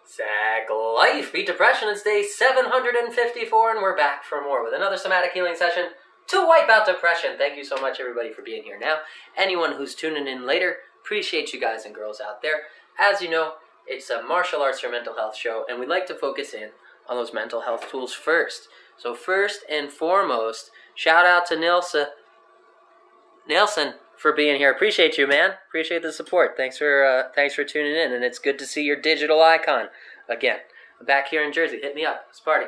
Zach Life, Beat Depression. It's day 754, and we're back for more with another somatic healing session to wipe out depression. Thank you so much, everybody, for being here now. Anyone who's tuning in later, appreciate you guys and girls out there. As you know, it's a martial arts for mental health show, and we like to focus in on those mental health tools first. So first and foremost, shout out to Nelson for being here. Appreciate you, man. Appreciate the support. Thanks for tuning in, and it's good to see your digital icon again. I'm back here in Jersey. Hit me up. Let's party.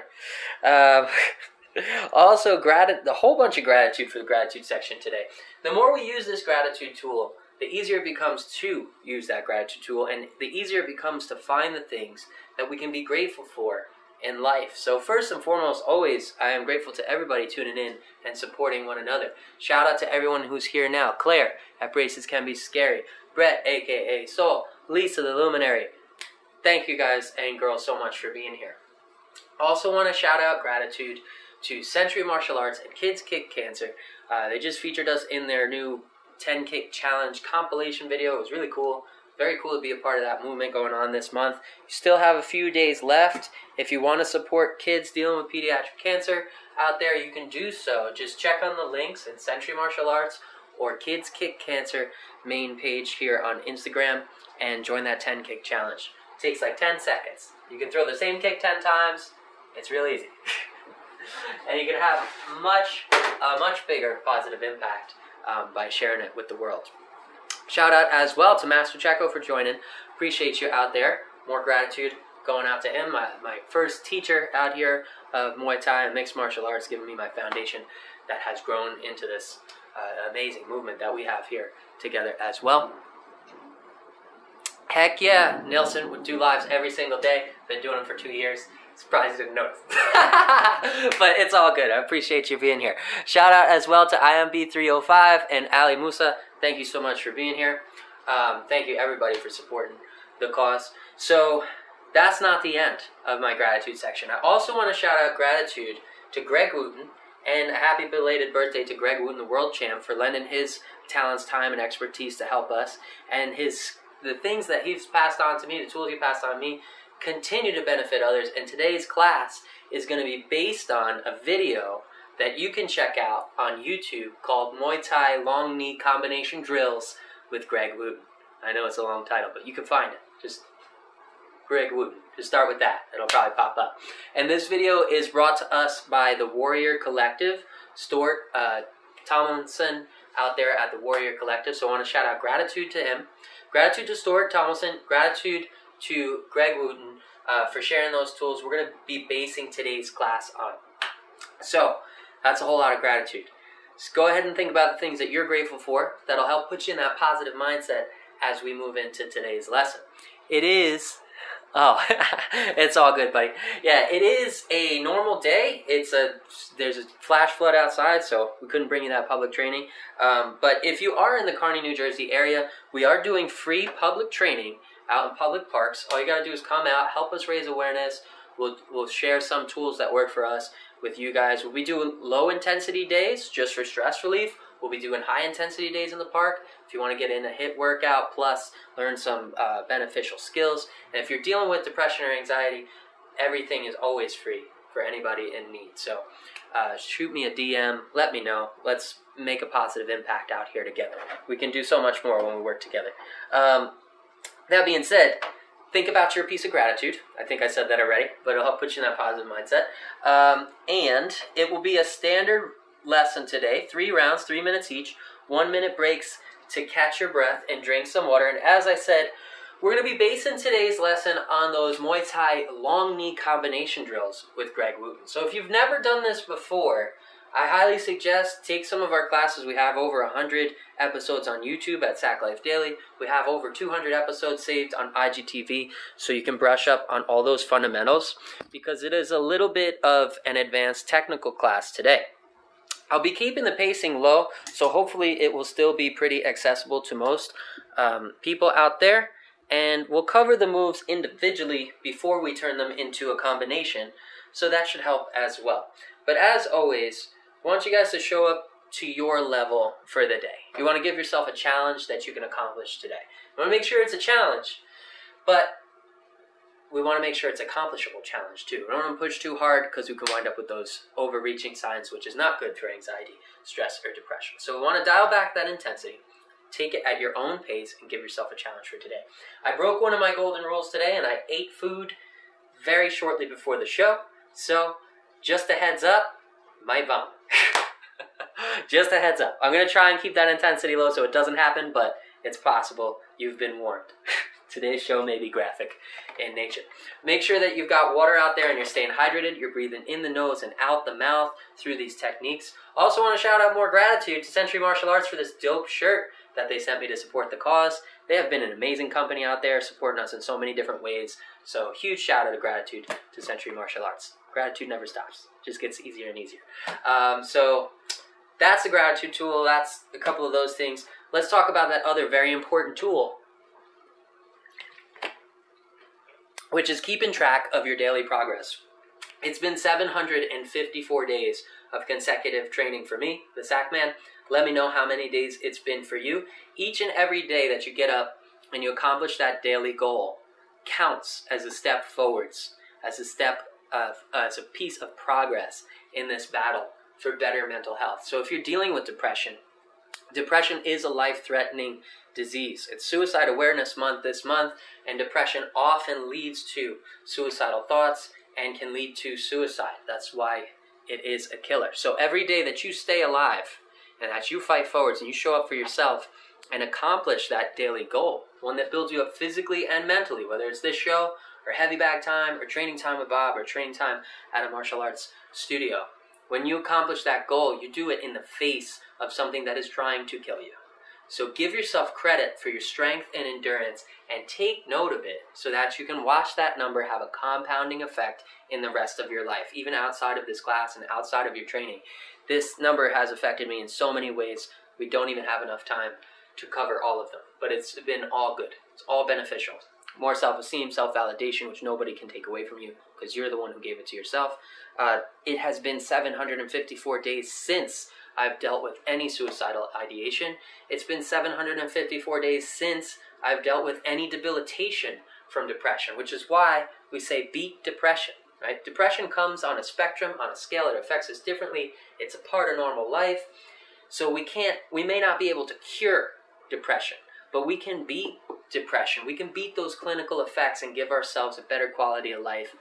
Also, a whole bunch of gratitude for the gratitude section today. The more we use this gratitude tool, the easier it becomes to use that gratitude tool, and the easier it becomes to find the things that we can be grateful for in life. So first and foremost, always, I am grateful to everybody tuning in and supporting one another. Shout out to everyone who's here now. Claire at Braces Can Be Scary, Brett, aka Soul, Lisa the Luminary. Thank you guys and girls so much for being here. Also want to shout out gratitude to Century Martial Arts and Kids Kick Cancer. They just featured us in their new 10 Kick Challenge compilation video. It was really cool. Very cool to be a part of that movement going on this month. You still have a few days left. If you want to support kids dealing with pediatric cancer out there, you can do so. Just check on the links in Century Martial Arts or Kids Kick Cancer main page here on Instagram and join that 10 kick challenge. It takes like 10 seconds. You can throw the same kick 10 times. It's real easy. And you can have a much bigger positive impact by sharing it with the world. Shout out as well to Master Checo for joining. Appreciate you out there. More gratitude going out to him. My first teacher out here of Muay Thai and mixed martial arts, giving me my foundation that has grown into this amazing movement that we have here together as well. Heck yeah, Nelson would do lives every single day. Been doing them for 2 years. Surprised you didn't notice. But it's all good. I appreciate you being here. Shout out as well to IMB305 and Ali Musa. Thank you so much for being here. Thank you everybody for supporting the cause. So that's not the end of my gratitude section. I also want to shout out gratitude to Greg Wooten and a happy belated birthday to Greg Wooten, the world champ, for lending his talents, time, and expertise to help us. And the things that he's passed on to me, the tools he passed on me, continue to benefit others. And today's class is going to be based on a video that you can check out on YouTube called Muay Thai Long Knee Combination Drills with Greg Wooten. I know it's a long title, but you can find it. Just Greg Wooten. Just start with that. It'll probably pop up. And this video is brought to us by the Warrior Collective, Stuart Tomlinson out there at the Warrior Collective. So I want to shout out gratitude to him. Gratitude to Stuart Tomlinson. Gratitude to Greg Wooten for sharing those tools we're going to be basing today's class on. So that's a whole lot of gratitude. Just go ahead and think about the things that you're grateful for. That'll help put you in that positive mindset as we move into today's lesson. It is... Oh, it's all good, buddy. Yeah, it is a normal day. There's a flash flood outside, so we couldn't bring you that public training. But if you are in the Kearny, New Jersey area, we are doing free public training out in public parks. All you got to do is come out, help us raise awareness. We'll share some tools that work for us with you guys. We'll be doing low-intensity days just for stress relief. We'll be doing high-intensity days in the park if you want to get in a HIIT workout, plus learn some beneficial skills. And if you're dealing with depression or anxiety, everything is always free for anybody in need. So shoot me a DM, let me know. Let's make a positive impact out here together. We can do so much more when we work together. That being said, think about your piece of gratitude. I think I said that already, but it'll help put you in that positive mindset. And it will be a standard lesson today, 3 rounds, 3 minutes each, 1 minute breaks to catch your breath and drink some water. And as I said, we're going to be basing today's lesson on those Muay Thai long knee combination drills with Greg Wooten. So if you've never done this before, I highly suggest take some of our classes. We have over 100 episodes on YouTube at Zach Life Daily. We have over 200 episodes saved on IGTV, so you can brush up on all those fundamentals, because it is a little bit of an advanced technical class today. I'll be keeping the pacing low, so hopefully it will still be pretty accessible to most people out there. And we'll cover the moves individually before we turn them into a combination, so that should help as well. But as always, I want you guys to show up to your level for the day. You want to give yourself a challenge that you can accomplish today. You want to make sure it's a challenge, but we want to make sure it's accomplishable challenge too. We don't want to push too hard because we can wind up with those overreaching signs, which is not good for anxiety, stress, or depression. So we want to dial back that intensity, take it at your own pace, and give yourself a challenge for today. I broke one of my golden rules today, and I ate food very shortly before the show. So just a heads up, might vomit. Just a heads up. I'm going to try and keep that intensity low so it doesn't happen, but it's possible. You've been warned. Today's show may be graphic in nature. Make sure that you've got water out there and you're staying hydrated. You're breathing in the nose and out the mouth through these techniques. Also want to shout out more gratitude to Century Martial Arts for this dope shirt that they sent me to support the cause. They have been an amazing company out there supporting us in so many different ways. So huge shout out of gratitude to Century Martial Arts. Gratitude never stops. It just gets easier and easier. So that's the gratitude tool. That's a couple of those things. Let's talk about that other very important tool, which is keeping track of your daily progress. It's been 754 days of consecutive training for me, the Sack Man. Let me know how many days it's been for you. Each and every day that you get up and you accomplish that daily goal counts as a step forwards, as a step of, as a piece of progress in this battle for better mental health. So if you're dealing with depression, depression is a life-threatening disease. It's Suicide Awareness Month this month, and depression often leads to suicidal thoughts and can lead to suicide. That's why it is a killer. So every day that you stay alive and that you fight forwards and you show up for yourself and accomplish that daily goal, one that builds you up physically and mentally, whether it's this show or heavy bag time or training time with Bob or training time at a martial arts studio, when you accomplish that goal, you do it in the face of something that is trying to kill you. So give yourself credit for your strength and endurance and take note of it so that you can watch that number have a compounding effect in the rest of your life, even outside of this class and outside of your training. This number has affected me in so many ways. We don't even have enough time to cover all of them, but it's been all good. It's all beneficial. More self-esteem, self-validation, which nobody can take away from you because you're the one who gave it to yourself. It has been 754 days since I've dealt with any suicidal ideation. It's been 754 days since I've dealt with any debilitation from depression, which is why we say beat depression, right? Depression comes on a spectrum, on a scale. It affects us differently. It's a part of normal life. So we may not be able to cure depression, but we can beat depression. We can beat those clinical effects and give ourselves a better quality of life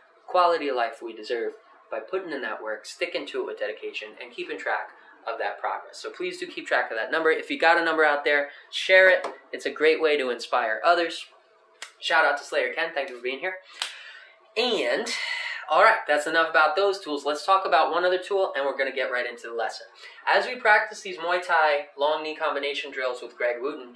we deserve by putting in that work, sticking to it with dedication, and keeping track of that progress. So please do keep track of that number. If you got a number out there, share it. It's a great way to inspire others. Shout out to Slayer Ken. Thank you for being here. And, all right, that's enough about those tools. Let's talk about one other tool, and we're going to get right into the lesson. As we practice these Muay Thai long knee combination drills with Greg Wooten,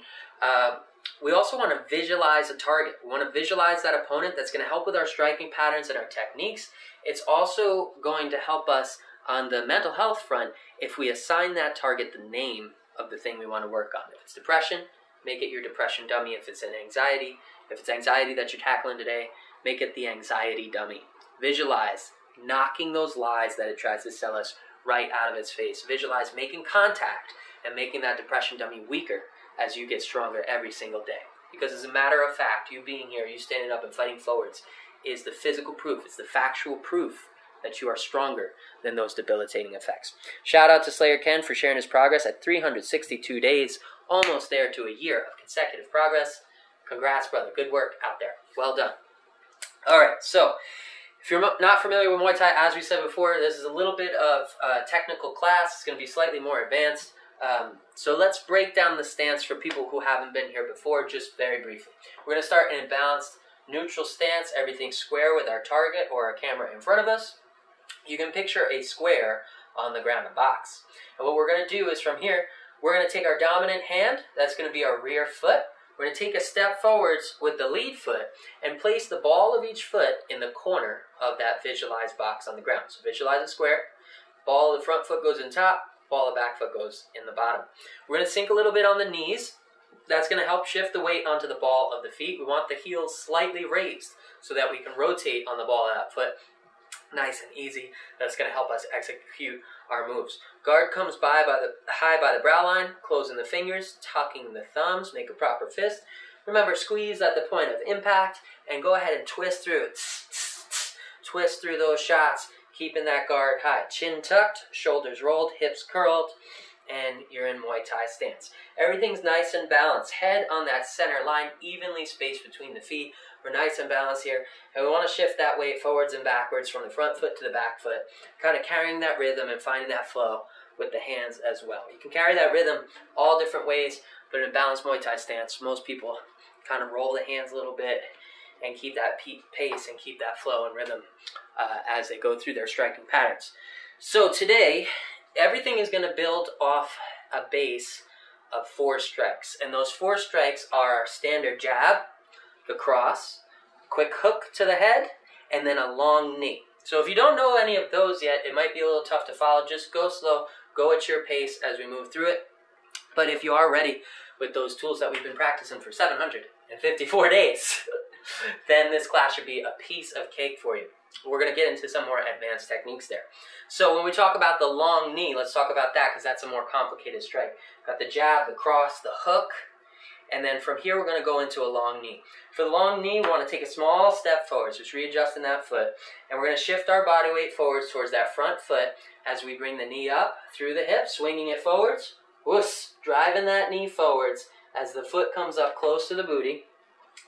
we also want to visualize a target. We want to visualize that opponent. That's going to help with our striking patterns and our techniques. It's also going to help us on the mental health front if we assign that target the name of the thing we want to work on. If it's depression, make it your depression dummy. If it's anxiety that you're tackling today, make it the anxiety dummy. Visualize knocking those lies that it tries to sell us right out of its face. Visualize making contact and making that depression dummy weaker as you get stronger every single day. Because as a matter of fact, you being here, you standing up and fighting forwards is the physical proof, it's the factual proof that you are stronger than those debilitating effects. Shout out to Slayer Ken for sharing his progress at 362 days, almost there to a year of consecutive progress. Congrats, brother. Good work out there. Well done. All right, so if you're not familiar with Muay Thai, as we said before, this is a little bit of a technical class. It's going to be slightly more advanced. So let's break down the stance for people who haven't been here before, just very briefly. We're going to start in a balanced, neutral stance, everything square with our target or our camera in front of us. You can picture a square on the ground, a box. And what we're going to do is from here, we're going to take our dominant hand, that's going to be our rear foot. We're going to take a step forwards with the lead foot and place the ball of each foot in the corner of that visualized box on the ground. So visualize a square, ball of the front foot goes in top, ball of back foot goes in the bottom. We're going to sink a little bit on the knees. That's going to help shift the weight onto the ball of the feet. We want the heels slightly raised so that we can rotate on the ball of that foot. Nice and easy. That's going to help us execute our moves. Guard comes high by the brow line, closing the fingers, tucking the thumbs, make a proper fist. Remember, squeeze at the point of impact and go ahead and twist through. Twist through those shots, keeping that guard high. Chin tucked, shoulders rolled, hips curled, and you're in Muay Thai stance. Everything's nice and balanced. Head on that center line, evenly spaced between the feet. We're nice and balanced here. And we want to shift that weight forwards and backwards from the front foot to the back foot, kind of carrying that rhythm and finding that flow with the hands as well. You can carry that rhythm all different ways, but in a balanced Muay Thai stance, most people kind of roll the hands a little bit and keep that pace and keep that flow and rhythm as they go through their striking patterns. So today, everything is going to build off a base of 4 strikes. And those 4 strikes are our standard jab, the cross, quick hook to the head, and then a long knee. So if you don't know any of those yet, it might be a little tough to follow. Just go slow, go at your pace as we move through it. But if you are ready with those tools that we've been practicing for 754 days, then this class should be a piece of cake for you. We're going to get into some more advanced techniques there. So when we talk about the long knee, let's talk about that because that's a more complicated strike. Got the jab, the cross, the hook, and then from here we're going to go into a long knee. For the long knee, we want to take a small step forwards, just readjusting that foot, and we're going to shift our body weight forwards towards that front foot as we bring the knee up through the hip, swinging it forwards, whoosh, driving that knee forwards as the foot comes up close to the booty.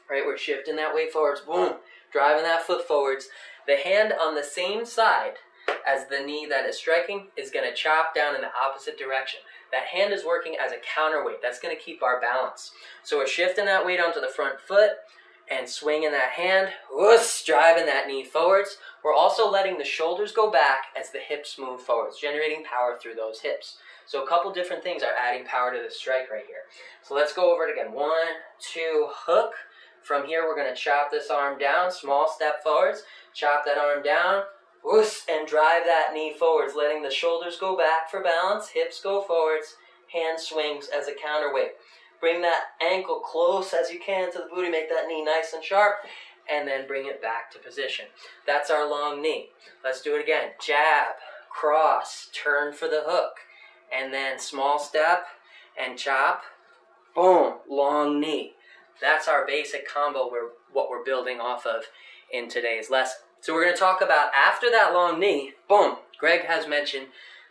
Right, we're shifting that weight forwards, boom, driving that foot forwards. The hand on the same side as the knee that is striking is going to chop down in the opposite direction. That hand is working as a counterweight. That's going to keep our balance. So we're shifting that weight onto the front foot and swinging that hand, whoosh, driving that knee forwards. We're also letting the shoulders go back as the hips move forwards, generating power through those hips. So a couple different things are adding power to the strike right here. So let's go over it again. 1, 2, hook. From here, we're going to chop this arm down, small step forwards, chop that arm down, whoosh, and drive that knee forwards, letting the shoulders go back for balance, hips go forwards, hand swings as a counterweight. Bring that ankle close as you can to the booty, make that knee nice and sharp, and then bring it back to position. That's our long knee. Let's do it again. Jab, cross, turn for the hook, and then small step and chop, boom, long knee. That's our basic combo, what we're building off of in today's lesson. So we're going to talk about after that long knee, boom, Greg has mentioned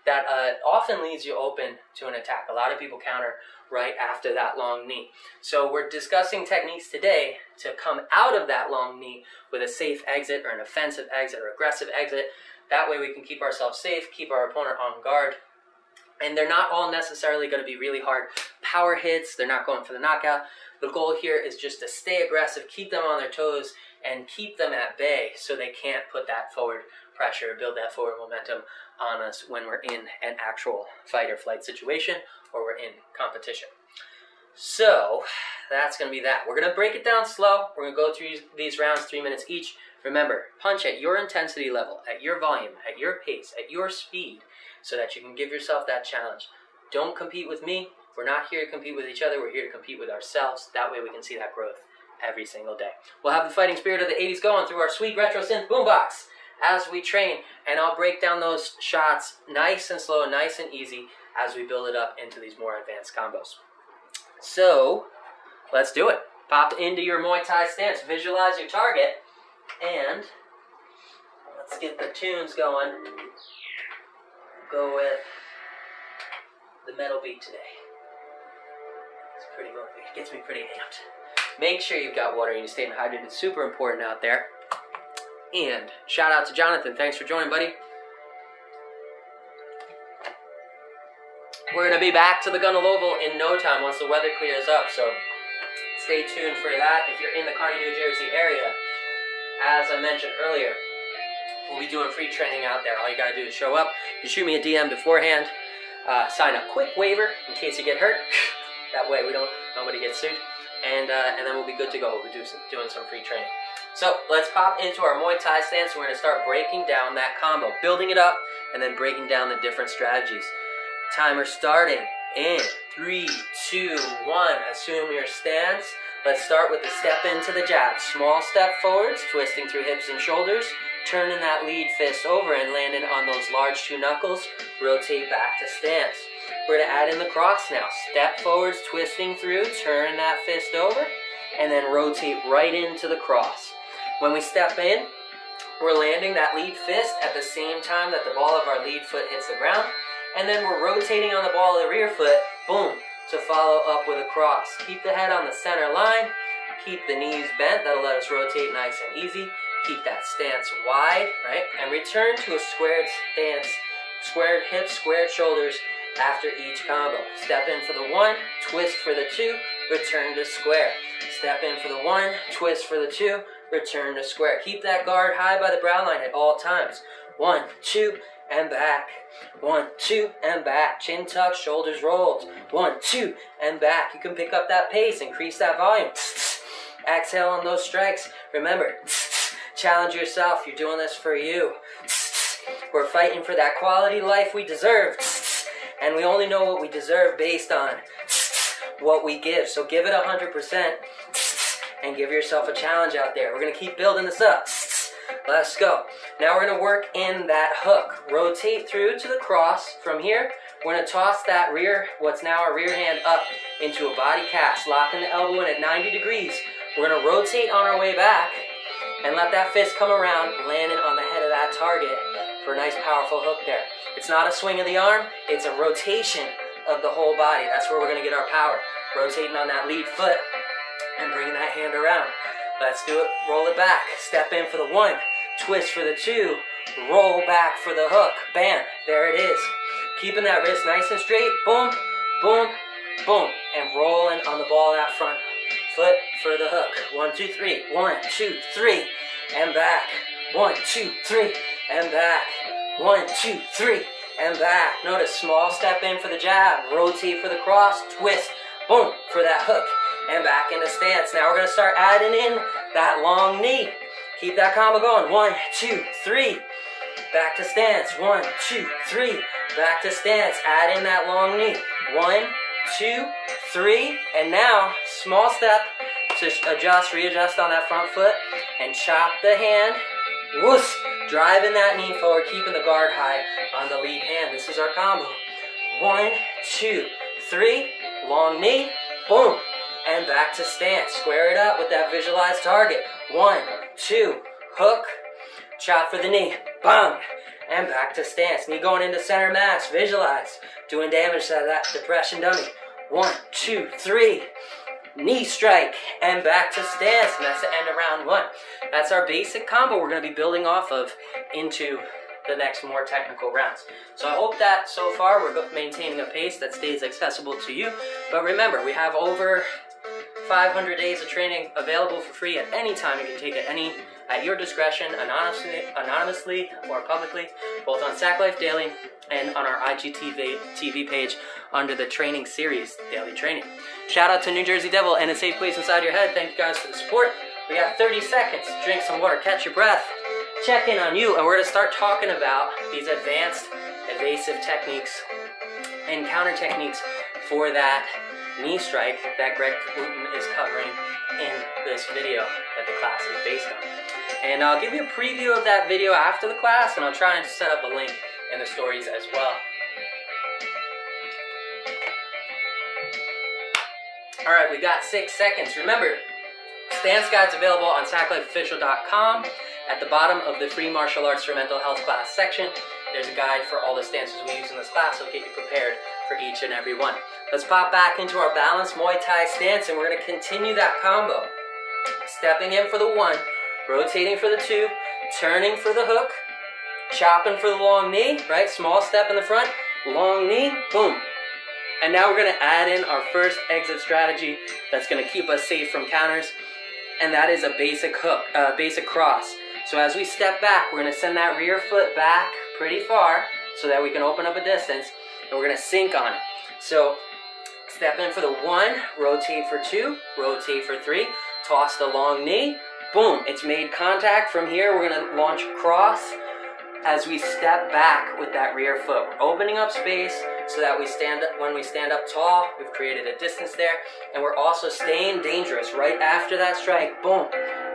that often leaves you open to an attack. A lot of people counter right after that long knee. So we're discussing techniques today to come out of that long knee with a safe exit or an offensive exit or aggressive exit. That way we can keep ourselves safe, keep our opponent on guard. And they're not all necessarily going to be really hard power hits. They're not going for the knockout. The goal here is just to stay aggressive, keep them on their toes, and keep them at bay so they can't put that forward pressure, build that forward momentum on us when we're in an actual fight or flight situation or we're in competition. So that's going to be that. We're going to break it down slow. We're going to go through these rounds 3 minutes each. Remember, punch at your intensity level, at your volume, at your pace, at your speed, so that you can give yourself that challenge. Don't compete with me. We're not here to compete with each other. We're here to compete with ourselves. That way we can see that growth every single day. We'll have the fighting spirit of the 80s going through our sweet retro synth boombox as we train, and I'll break down those shots nice and slow, nice and easy as we build it up into these more advanced combos. So let's do it. Pop into your Muay Thai stance. Visualize your target, and let's get the tunes going. Go with the metal beat today. It's pretty motivating. It gets me pretty amped. Make sure you've got water and you're staying hydrated. It's super important out there. And shout out to Jonathan. Thanks for joining, buddy. We're going to be back to the Gunnell Oval in no time once the weather clears up. So stay tuned for that. If you're in the Kearney, New Jersey area, as I mentioned earlier, we'll be doing free training out there. All you got to do is show up. You shoot me a DM beforehand. Sign a quick waiver in case you get hurt. That way nobody gets sued. And then we'll be good to go. We'll be doing some free training. So let's pop into our Muay Thai stance. We're going to start breaking down that combo, building it up, and then breaking down the different strategies. Timer starting in 3, 2, 1. Assume your stance. Let's start with the step into the jab. Small step forwards, twisting through hips and shoulders, turning that lead fist over and landing on those large 2 knuckles. Rotate back to stance. We're going to add in the cross now. Step forwards, twisting through, turn that fist over, and then rotate right into the cross. When we step in, we're landing that lead fist at the same time that the ball of our lead foot hits the ground, and then we're rotating on the ball of the rear foot, boom, to follow up with a cross. Keep the head on the center line, keep the knees bent, that'll let us rotate nice and easy. Keep that stance wide, right? And return to a squared stance, squared hips, squared shoulders after each combo. Step in for the 1, twist for the 2, return to square. Step in for the 1, twist for the 2, return to square. Keep that guard high by the brow line at all times. 1, 2, and back. 1, 2, and back. Chin tucked, shoulders rolled. 1, 2, and back. You can pick up that pace, increase that volume. Exhale on those strikes. Remember, challenge yourself. You're doing this for you. We're fighting for that quality life we deserve. And we only know what we deserve based on what we give. So give it 100% and give yourself a challenge out there. We're going to keep building this up. Let's go. Now we're going to work in that hook. Rotate through to the cross. From here, we're going to toss that rear, what's now our rear hand up into a body cast. Locking the elbow in at 90 degrees. We're going to rotate on our way back and let that fist come around, landing on the head of that target for a nice powerful hook there. It's not a swing of the arm, it's a rotation of the whole body. That's where we're going to get our power. Rotating on that lead foot and bringing that hand around. Let's do it. Roll it back. Step in for the 1, twist for the 2, roll back for the hook. Bam, there it is. Keeping that wrist nice and straight. Boom, boom, boom. And rolling on the ball out front. Foot for the hook. 1, 2, 3. 1, 2, 3. And back. 1, 2, 3. And back. 1, 2, 3. And back. Notice small step in for the jab. Rotate for the cross. Twist. Boom for that hook. And back into stance. Now we're going to start adding in that long knee. Keep that combo going. 1, 2, 3. Back to stance. 1, 2, 3. Back to stance. Add in that long knee. 1, 2, 3. And now, small step to adjust, readjust on that front foot. And chop the hand. Whoosh. Driving that knee forward. Keeping the guard high on the lead hand. This is our combo. 1, 2, 3. Long knee. Boom. And back to stance. Square it up with that visualized target. 1, 2, hook, chop for the knee, bang, and back to stance. Knee going into center mass. Visualize. Doing damage to that depression dummy. 1, 2, 3. Knee strike. And back to stance. And that's the end of round 1. That's our basic combo we're going to be building off of into the next more technical rounds. So I hope that so far we're maintaining a pace that stays accessible to you. But remember, we have over 500 days of training available for free at any time. You can take it at your discretion, anonymously or publicly, both on Sack Life Daily and on our IGTV page under the training series, Daily Training. Shout out to New Jersey Devil and A Safe Place Inside Your Head. Thank you guys for the support. We got 30 seconds. Drink some water, catch your breath, check in on you, and we're going to start talking about these advanced evasive techniques and counter techniques for that knee strike that Greg Wooten is covering in this video that the class is based on. And I'll give you a preview of that video after the class, and I'll try and set up a link in the stories as well. Alright, we got 6 seconds. Remember, stance guide's available on SackLifeOfficial.com. At the bottom of the free martial arts for mental health class section, there's a guide for all the stances we use in this class. It'll get you prepared for each and every one. Let's pop back into our balanced Muay Thai stance, and we're going to continue that combo. Stepping in for the 1, rotating for the 2, turning for the hook, chopping for the long knee, right? Small step in the front, long knee, boom. And now we're going to add in our first exit strategy that's going to keep us safe from counters, and that is a basic hook, basic cross. So as we step back, we're going to send that rear foot back pretty far so that we can open up a distance, and we're going to sink on it. So step in for the 1, rotate for 2, rotate for 3, toss the long knee, boom, it's made contact. From here, we're going to launch across as we step back with that rear foot. We're opening up space so that when we stand up tall, we've created a distance there, and we're also staying dangerous. Right after that strike, boom,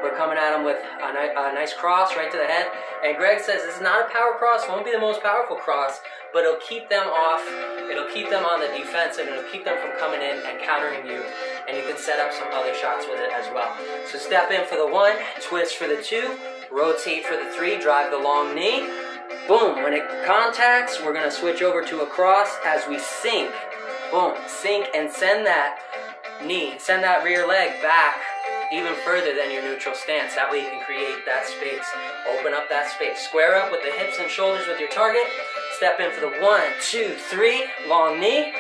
we're coming at them with a nice cross right to the head. And Greg says this is not a power cross, it won't be the most powerful cross, but it'll keep them off, it'll keep them on the defensive, and it'll keep them from coming in and countering you and you can set up some other shots with it as well. So step in for the 1, twist for the 2, rotate for the 3, drive the long knee. Boom, when it contacts, we're gonna switch over to a cross as we sink. Boom, sink and send that knee, send that rear leg back even further than your neutral stance. That way you can create that space. Open up that space. Square up with the hips and shoulders with your target. Step in for the 1, 2, 3, long knee,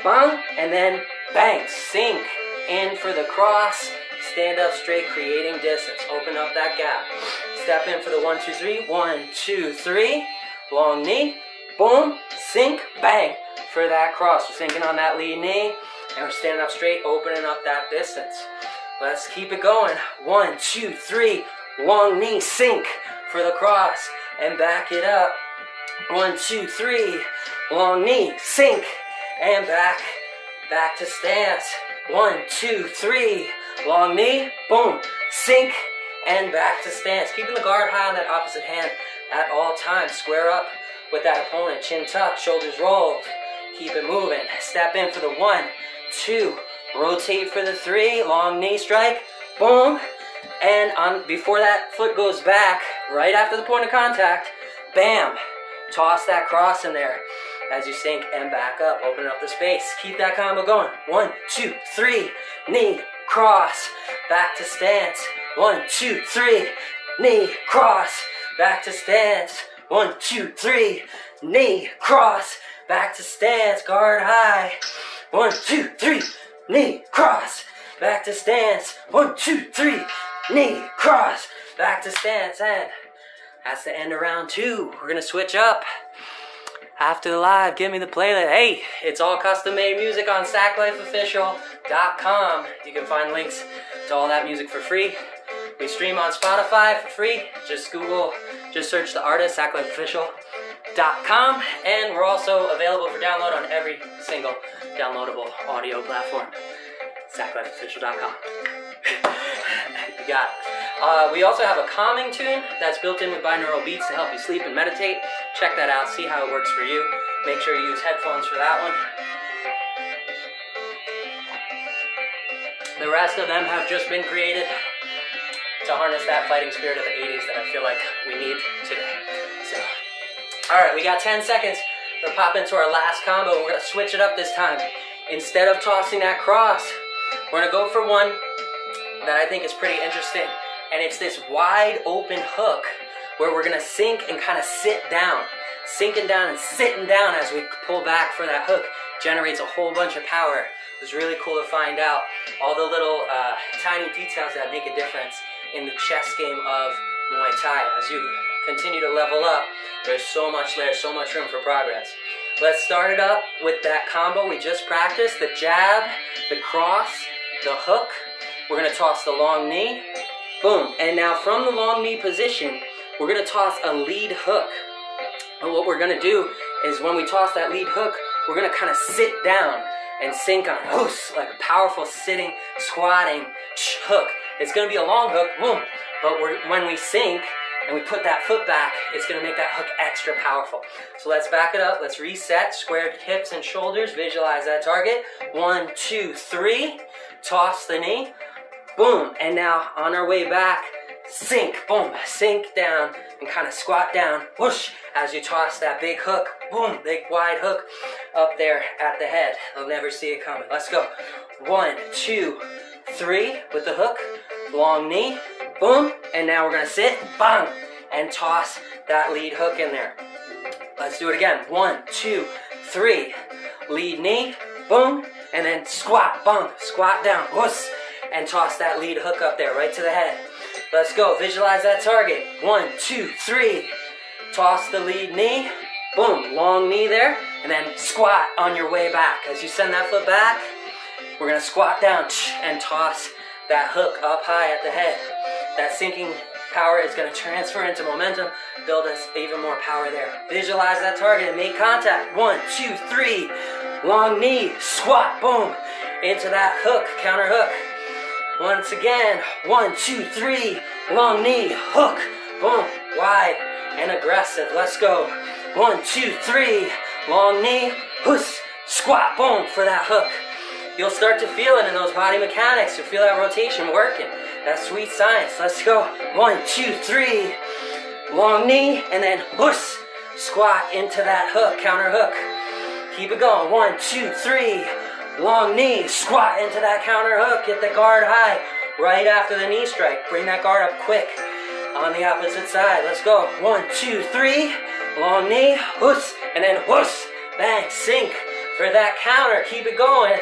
bang, and then bang, sink in for the cross, stand up straight, creating distance. Open up that gap. Step in for the 1, 2, 3, 1, 2, 3, long knee, boom, sink, bang, for that cross. We're sinking on that lead knee, and we're standing up straight, opening up that distance. Let's keep it going. 1, 2, 3, long knee, sink for the cross, and back it up. 1, 2, 3, long knee, sink, and back to stance. 1, 2, 3, long knee, boom, sink, and back to stance. Keeping the guard high on that opposite hand at all times. Square up with that opponent, chin tucked, shoulders rolled. Keep it moving. Step in for the 1, 2, rotate for the 3, long knee strike, boom, and before that foot goes back, right after the point of contact, bam, toss that cross in there as you sink and back up, open up the space. Keep that combo going. 1, 2, 3, knee, cross, back to stance. 1, 2, 3, knee, cross, back to stance. 1, 2, 3, knee, cross, back to stance, guard high. 1, 2, 3, knee, cross, back to stance. 1, 2, 3, knee, cross, back to stance. And that's the end of round 2. We're gonna switch up. After the live, give me the playlist. Hey, it's all custom made music on SackLifeOfficial.com. You can find links to all that music for free. We stream on Spotify for free. Just search the artist, SackLifeOfficial.com. And we're also available for download on every single downloadable audio platform. SackLifeOfficial.com. You got it. We also have a calming tune that's built in with binaural beats to help you sleep and meditate. Check that out, see how it works for you. Make sure you use headphones for that one. The rest of them have just been created to harness that fighting spirit of the 80s that I feel like we need today. So, alright, we got 10 seconds to pop into our last combo. We're going to switch it up this time. Instead of tossing that cross, we're going to go for one that I think is pretty interesting. And it's this wide open hook where we're going to sink and kind of sit down. Sinking down and sitting down as we pull back for that hook generates a whole bunch of power. It was really cool to find out all the little tiny details that make a difference in the chess game of Muay Thai. As you continue to level up, there's so much there, so much room for progress. Let's start it up with that combo we just practiced. The jab, the cross, the hook. We're going to toss the long knee. Boom. And now from the long knee position, we're going to toss a lead hook. And what we're going to do is when we toss that lead hook, we're going to kind of sit down and sink on like a powerful sitting, squatting hook. It's going to be a long hook, boom. But when we sink and we put that foot back, it's going to make that hook extra powerful. So let's back it up. Let's reset. Squared hips and shoulders. Visualize that target. 1, 2, 3. Toss the knee. Boom. And now on our way back, sink. Boom. Sink down and kind of squat down. Whoosh. As you toss that big hook. Boom. Big wide hook up there at the head. They'll never see it coming. Let's go. 1, 2, 3 with the hook. Long knee. Boom. And now we're going to sit. Bang. And toss that lead hook in there. Let's do it again. 1, 2, 3. Lead knee. Boom. And then squat. Bang. Squat down. Whoosh. And toss that lead hook up there, right to the head. Let's go. Visualize that target. 1, 2, 3. Toss the lead knee. Boom. Long knee there. And then squat on your way back. As you send that foot back, we're going to squat down and toss that hook up high at the head. That sinking power is going to transfer into momentum, build us even more power there. Visualize that target and make contact. 1, 2, 3. Long knee. Squat. Boom. Into that hook. Counter hook. Once again, 1, 2, 3, long knee, hook, boom, wide and aggressive. Let's go. 1, 2, 3, long knee, whoosh, squat, boom, for that hook. you'll start to feel it in those body mechanics. You'll feel that rotation working, that sweet science. Let's go. 1, 2, 3. Long knee, and then whoosh, squat into that hook, counter hook. Keep it going. 1, 2, 3. Long knee, squat into that counter hook. Get the guard high right after the knee strike. Bring that guard up quick on the opposite side. Let's go. 1, 2, 3. Long knee, whoosh, and then whoosh, bang, sink for that counter. Keep it going.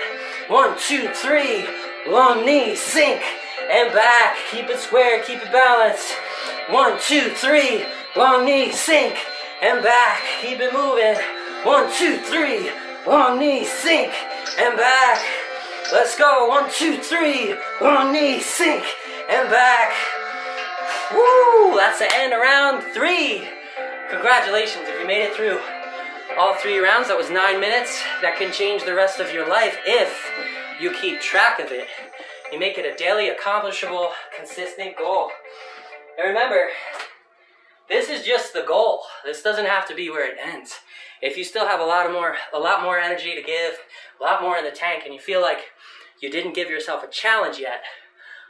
1, 2, 3. Long knee, sink, and back. Keep it square, keep it balanced. 1, 2, 3. Long knee, sink, and back. Keep it moving. 1, 2, 3. Long knee, sink, and back. Let's go. 1, 2, 3. Long knee, sink, and back. Woo! That's the end of round 3. Congratulations if you made it through all 3 rounds. That was 9 minutes. That can change the rest of your life if you keep track of it. You make it a daily accomplishable, consistent goal. And remember, this is just the goal. This doesn't have to be where it ends. If you still have a lot more energy to give, a lot more in the tank, and you feel like you didn't give yourself a challenge yet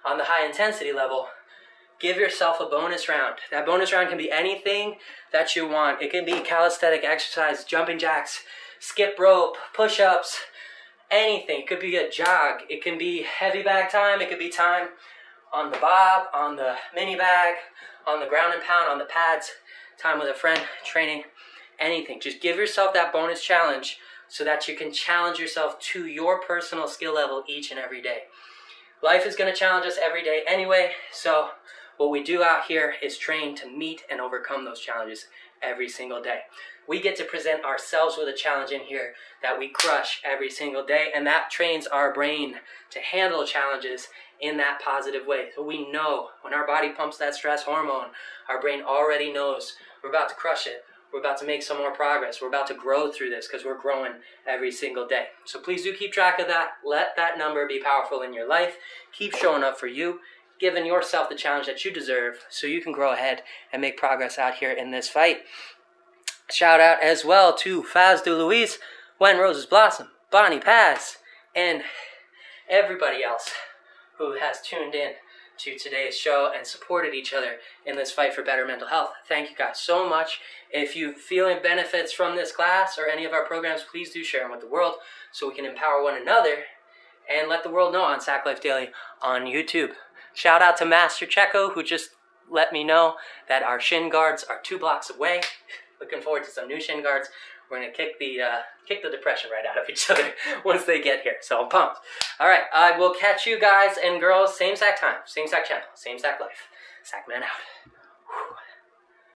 on the high intensity level, give yourself a bonus round. That bonus round can be anything that you want. It can be calisthenic exercise, jumping jacks, skip rope, push-ups, anything. It could be a jog. It can be heavy bag time. It could be time on the bob, on the mini bag, on the ground and pound, on the pads, time with a friend, training, anything. Just give yourself that bonus challenge so that you can challenge yourself to your personal skill level each and every day. Life is going to challenge us every day anyway, so what we do out here is train to meet and overcome those challenges every single day. We get to present ourselves with a challenge in here that we crush every single day, and that trains our brain to handle challenges in that positive way. So we know when our body pumps that stress hormone, our brain already knows we're about to crush it. We're about to make some more progress. We're about to grow through this because we're growing every single day. So please do keep track of that. Let that number be powerful in your life. Keep showing up for you, giving yourself the challenge that you deserve so you can grow ahead and make progress out here in this fight. Shout out as well to Faz de Luis, When Roses Blossom, Bonnie Paz, and everybody else who has tuned in to today's show and supported each other in this fight for better mental health. Thank you guys so much. If you're feeling benefits from this class or any of our programs, please do share them with the world so we can empower one another and let the world know on Sack Life Daily on YouTube. Shout out to Master Checo, who just let me know that our shin guards are 2 blocks away. Looking forward to some new shin guards. We're going to kick the depression right out of each other once they get here. So I'm pumped. All right, I will catch you guys and girls same Sack time, same Sack channel, same Sack Life. Sack Man out.